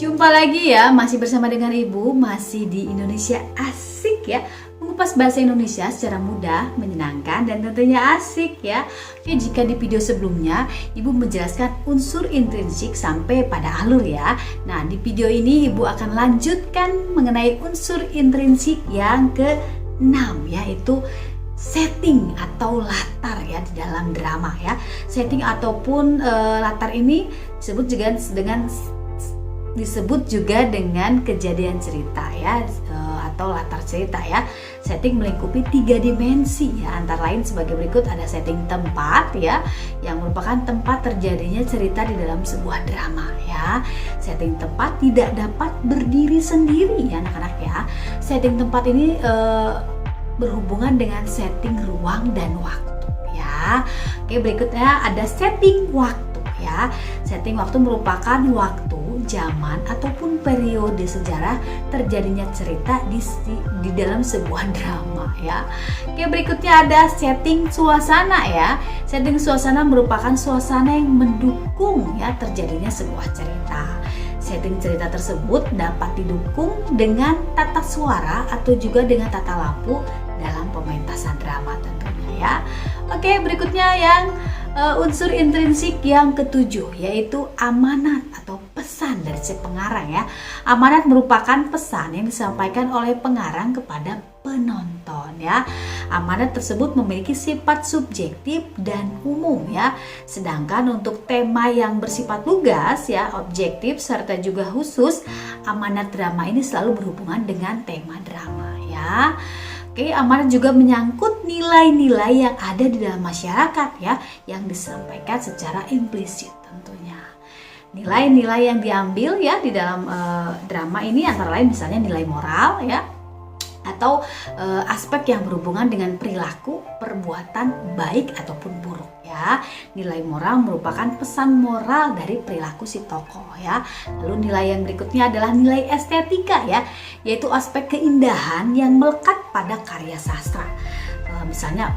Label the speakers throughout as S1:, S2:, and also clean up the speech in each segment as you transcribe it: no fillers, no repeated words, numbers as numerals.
S1: Jumpa lagi ya, masih bersama dengan Ibu, masih di Indonesia Asik ya. Mengupas bahasa Indonesia secara mudah, menyenangkan, dan tentunya asik ya. Oke, jika di video sebelumnya Ibu menjelaskan unsur intrinsik sampai pada alur ya. Nah, di video ini Ibu akan lanjutkan mengenai unsur intrinsik yang ke-6, yaitu setting atau latar ya di dalam drama ya. Setting ataupun latar ini disebut juga dengan kejadian cerita ya, atau latar cerita ya. Setting melingkupi 3 dimensi ya, antara lain sebagai berikut. Ada setting tempat ya, yang merupakan tempat terjadinya cerita di dalam sebuah drama ya. Setting tempat tidak dapat berdiri sendiri ya anak-anak ya. Setting tempat ini berhubungan dengan setting ruang dan waktu ya. Oke, berikutnya ada setting waktu ya. Setting waktu merupakan waktu, zaman ataupun periode sejarah terjadinya cerita di dalam sebuah drama ya. Oke, berikutnya ada setting suasana ya. Setting suasana merupakan suasana yang mendukung ya terjadinya sebuah cerita. Setting cerita tersebut dapat didukung dengan tata suara atau juga dengan tata lampu dalam pementasan drama tentunya ya. Oke, berikutnya yang unsur intrinsik yang ke-7, yaitu amanat atau pesan dari si pengarang ya. Amanat merupakan pesan yang disampaikan oleh pengarang kepada penonton ya. Amanat tersebut memiliki sifat subjektif dan umum ya. Sedangkan untuk tema yang bersifat lugas ya, objektif serta juga khusus, amanat drama ini selalu berhubungan dengan tema drama ya. Oke, amanat juga menyangkut nilai-nilai yang ada di dalam masyarakat ya, yang disampaikan secara implisit tentunya. Nilai-nilai yang diambil ya di dalam drama ini antara lain misalnya nilai moral ya, atau aspek yang berhubungan dengan perilaku, perbuatan baik ataupun buruk ya. Nilai moral merupakan pesan moral dari perilaku si tokoh ya. Lalu nilai yang berikutnya adalah nilai estetika ya, yaitu aspek keindahan yang melekat pada karya sastra. Misalnya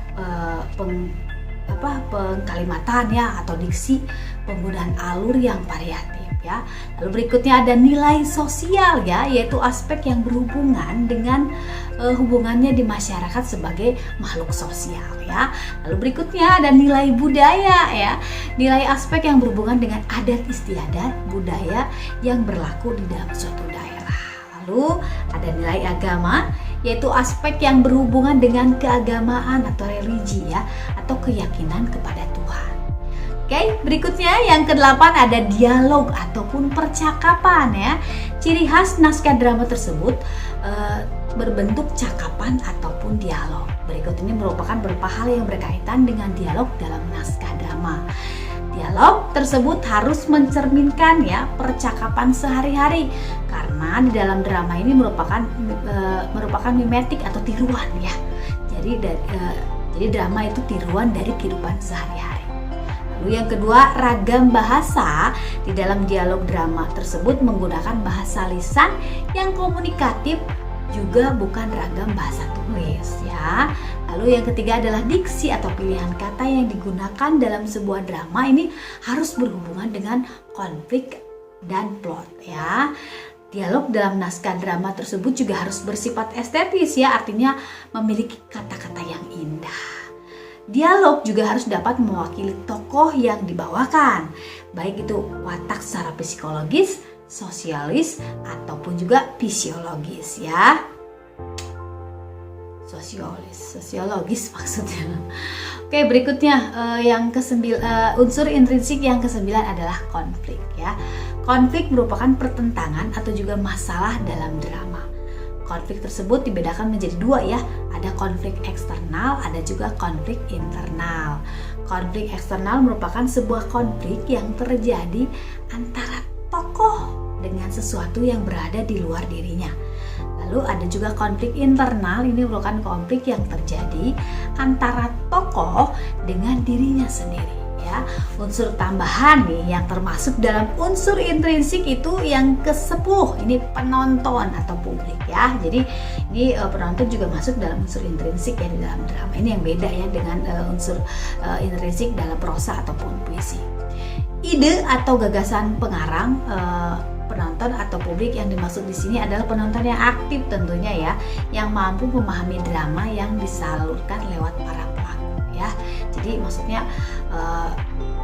S1: pengkalimatan ya, atau diksi, penggunaan alur yang variatif ya. Lalu berikutnya ada nilai sosial ya, yaitu aspek yang berhubungan dengan hubungannya di masyarakat sebagai makhluk sosial ya. Lalu berikutnya ada nilai budaya ya, nilai aspek yang berhubungan dengan adat istiadat budaya yang berlaku di dalam suatu daerah. Lalu ada nilai agama, yaitu aspek yang berhubungan dengan keagamaan atau religi ya, atau keyakinan kepada Tuhan. Oke, berikutnya yang ke-8 ada dialog ataupun percakapan ya. Ciri khas naskah drama tersebut berbentuk cakapan ataupun dialog. Berikut ini merupakan beberapa hal yang berkaitan dengan dialog dalam naskah drama. Dialog tersebut harus mencerminkan ya percakapan sehari-hari, karena di dalam drama ini merupakan mimetik atau tiruan ya. Jadi drama itu tiruan dari kehidupan sehari-hari. Lalu yang kedua, ragam bahasa. Di dalam dialog drama tersebut menggunakan bahasa lisan yang komunikatif, juga bukan ragam bahasa tulis ya. Lalu yang ketiga adalah diksi atau pilihan kata yang digunakan dalam sebuah drama ini harus berhubungan dengan konflik dan plot ya. Dialog dalam naskah drama tersebut juga harus bersifat estetis ya, artinya memiliki kata-kata yang indah. Dialog juga harus dapat mewakili tokoh yang dibawakan, baik itu watak secara psikologis, sosialis, ataupun juga fisiologis ya. Sosiologis maksudnya. Oke, berikutnya unsur intrinsik yang ke-9 adalah konflik ya. Konflik merupakan pertentangan atau juga masalah dalam drama. Konflik tersebut dibedakan menjadi 2 ya. Ada konflik eksternal, ada juga konflik internal. Konflik eksternal merupakan sebuah konflik yang terjadi antara tokoh dengan sesuatu yang berada di luar dirinya. Lalu ada juga konflik internal, ini merupakan konflik yang terjadi antara tokoh dengan dirinya sendiri ya. Unsur tambahan nih yang termasuk dalam unsur intrinsik itu yang ke-10, ini penonton atau publik ya. Jadi ini penonton juga masuk dalam unsur intrinsik ya di dalam drama. Ini yang beda ya dengan unsur intrinsik dalam prosa ataupun puisi. Ide atau gagasan pengarang Penonton atau publik yang dimaksud di sini adalah penonton yang aktif tentunya ya, yang mampu memahami drama yang disalurkan lewat para pelaku ya. Jadi maksudnya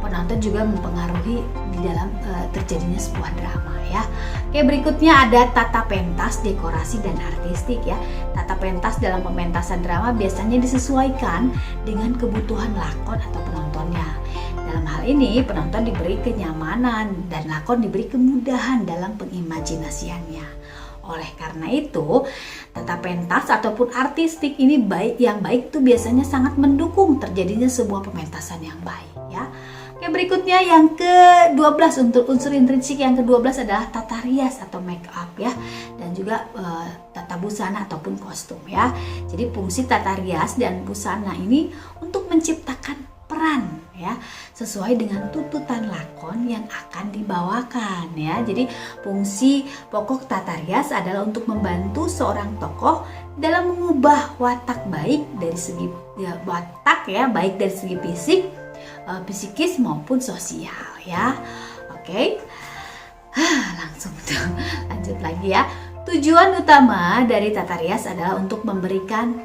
S1: penonton juga mempengaruhi di dalam terjadinya sebuah drama ya. Oke, berikutnya ada tata pentas, dekorasi dan artistik ya. Tata pentas dalam pementasan drama biasanya disesuaikan dengan kebutuhan lakon atau penontonnya. Dalam hal ini, penonton diberi kenyamanan dan lakon diberi kemudahan dalam pengimajinasiannya. Oleh karena itu, tata pentas ataupun artistik ini yang baik itu biasanya sangat mendukung terjadinya sebuah pementasan yang baik ya. Oke, berikutnya yang ke-12 untuk unsur intrinsik yang ke-12 adalah tata rias atau make up ya, dan juga tata busana ataupun kostum ya. Jadi fungsi tata rias dan busana ini untuk menciptakan peran ya, sesuai dengan tuntutan lakon yang akan dibawakan ya. Jadi fungsi pokok tata rias adalah untuk membantu seorang tokoh dalam mengubah watak baik dari segi baik dari segi fisik, psikis maupun sosial ya. Oke. Langsung lanjut lagi ya. Tujuan utama dari tata rias adalah untuk memberikan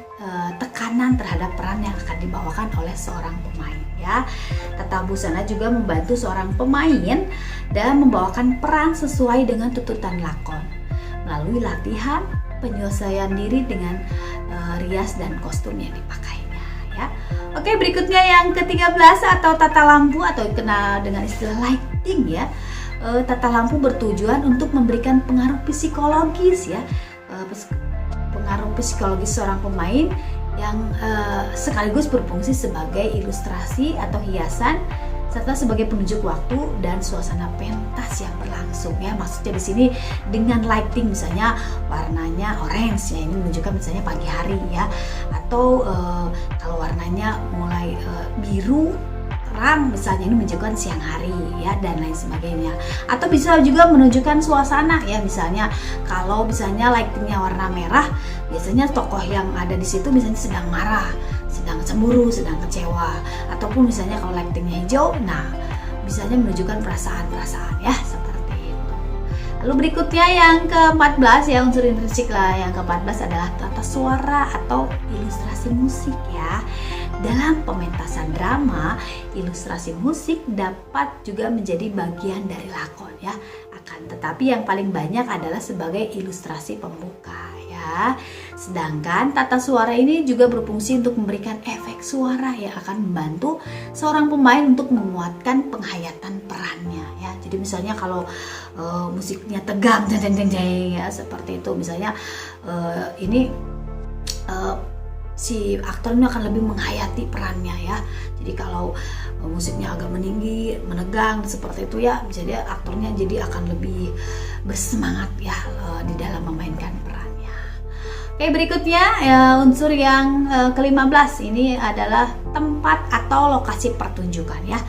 S1: tekanan terhadap peran yang akan dibawakan oleh seorang pemain ya. Tata busana juga membantu seorang pemain dalam membawakan peran sesuai dengan tuntutan lakon melalui latihan penyesuaian diri dengan rias dan kostum yang dipakainya ya. Oke, berikutnya yang ke-13 atau tata lampu atau dikenal dengan istilah lighting ya. Tata lampu bertujuan untuk memberikan pengaruh psikologis ya, pengaruh psikologis seorang pemain yang sekaligus berfungsi sebagai ilustrasi atau hiasan serta sebagai penunjuk waktu dan suasana pentas yang berlangsung ya. Maksudnya di sini dengan lighting misalnya warnanya orange ya, ini menunjukkan misalnya pagi hari ya, atau kalau warnanya mulai biru terang misalnya ini menunjukkan siang hari ya, dan lain sebagainya. Atau bisa juga menunjukkan suasana ya, misalnya kalau misalnya lightingnya warna merah, biasanya tokoh yang ada di situ misalnya sedang marah, sedang cemburu, sedang kecewa. Ataupun misalnya kalau lightingnya hijau, nah misalnya menunjukkan perasaan-perasaan ya, seperti itu. Lalu berikutnya yang ke-14 ya, unsur intrinsik lah yang ke-14 adalah tata suara atau ilustrasi musik ya. Dalam pementasan drama, ilustrasi musik dapat juga menjadi bagian dari lakon ya. Akan tetapi yang paling banyak adalah sebagai ilustrasi pembuka ya. Sedangkan tata suara ini juga berfungsi untuk memberikan efek suara yang akan membantu seorang pemain untuk menguatkan penghayatan perannya ya. Jadi misalnya kalau musiknya tegang jeng ya, seperti itu misalnya ini si aktor ini akan lebih menghayati perannya ya. Jadi kalau musiknya agak meninggi, menegang seperti itu ya, jadi aktornya jadi akan lebih bersemangat ya di dalam memainkan perannya. Oke, berikutnya unsur yang ke-15 ini adalah tempat atau lokasi pertunjukan ya.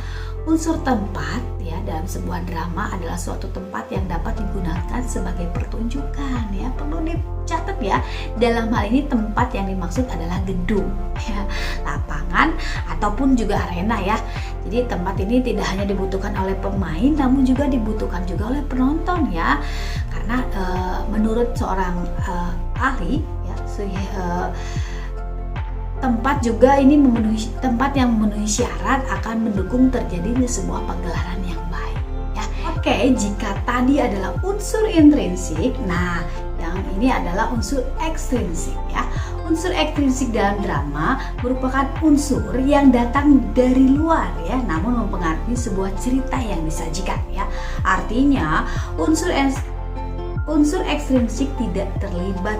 S1: Unsur tempat ya dalam sebuah drama adalah suatu tempat yang dapat digunakan sebagai pertunjukan ya. Perlu dicatat ya, dalam hal ini tempat yang dimaksud adalah gedung ya, lapangan ataupun juga arena ya. Jadi tempat ini tidak hanya dibutuhkan oleh pemain, namun juga dibutuhkan juga oleh penonton ya. Karena menurut seorang ahli ya, tempat juga ini tempat yang memenuhi syarat akan mendukung terjadinya sebuah pagelaran yang baik ya. Oke, jika tadi adalah unsur intrinsik, nah yang ini adalah unsur ekstrinsik ya. Unsur ekstrinsik dalam drama merupakan unsur yang datang dari luar ya, namun mempengaruhi sebuah cerita yang disajikan ya. Artinya unsur ekstrinsik tidak terlibat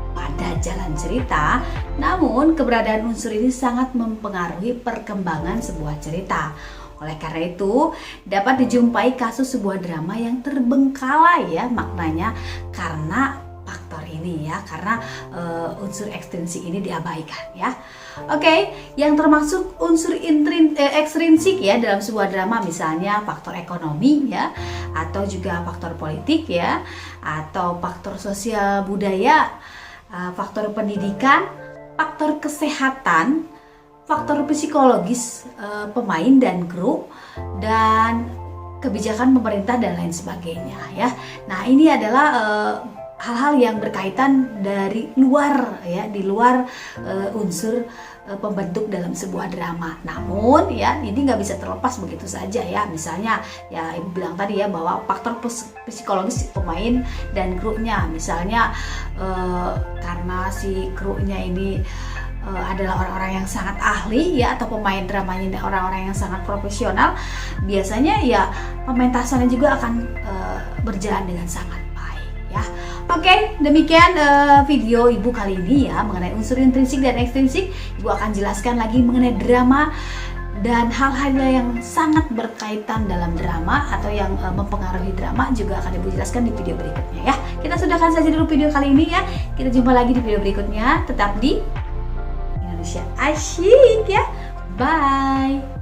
S1: pada jalan cerita, namun keberadaan unsur ini sangat mempengaruhi perkembangan sebuah cerita. Oleh karena itu, dapat dijumpai kasus sebuah drama yang terbengkalai ya maknanya karena faktor ini ya, karena unsur ekstrinsik ini diabaikan ya. Oke, yang termasuk unsur ekstrinsik ya dalam sebuah drama misalnya faktor ekonomi ya, atau juga faktor politik ya, atau faktor sosial budaya, faktor pendidikan, faktor kesehatan, faktor psikologis pemain dan kru, dan kebijakan pemerintah dan lain sebagainya ya. Nah, ini adalah hal-hal yang berkaitan dari luar ya, di luar unsur pembentuk dalam sebuah drama. Namun ya, ini nggak bisa terlepas begitu saja ya. Misalnya ya Ibu bilang tadi ya, bahwa faktor psikologis pemain dan krunya. Misalnya karena si krunya ini adalah orang-orang yang sangat ahli ya, atau pemain dramanya orang-orang yang sangat profesional, biasanya ya pementasannya juga akan berjalan dengan sangat baik ya. Oke, demikian video Ibu kali ini ya mengenai unsur intrinsik dan ekstrinsik. Ibu akan jelaskan lagi mengenai drama dan hal-hal yang sangat berkaitan dalam drama atau yang mempengaruhi drama juga akan Ibu jelaskan di video berikutnya ya. Kita sudahkan saja dulu video kali ini ya. Kita jumpa lagi di video berikutnya. Tetap di Indonesia Asyik ya. Bye.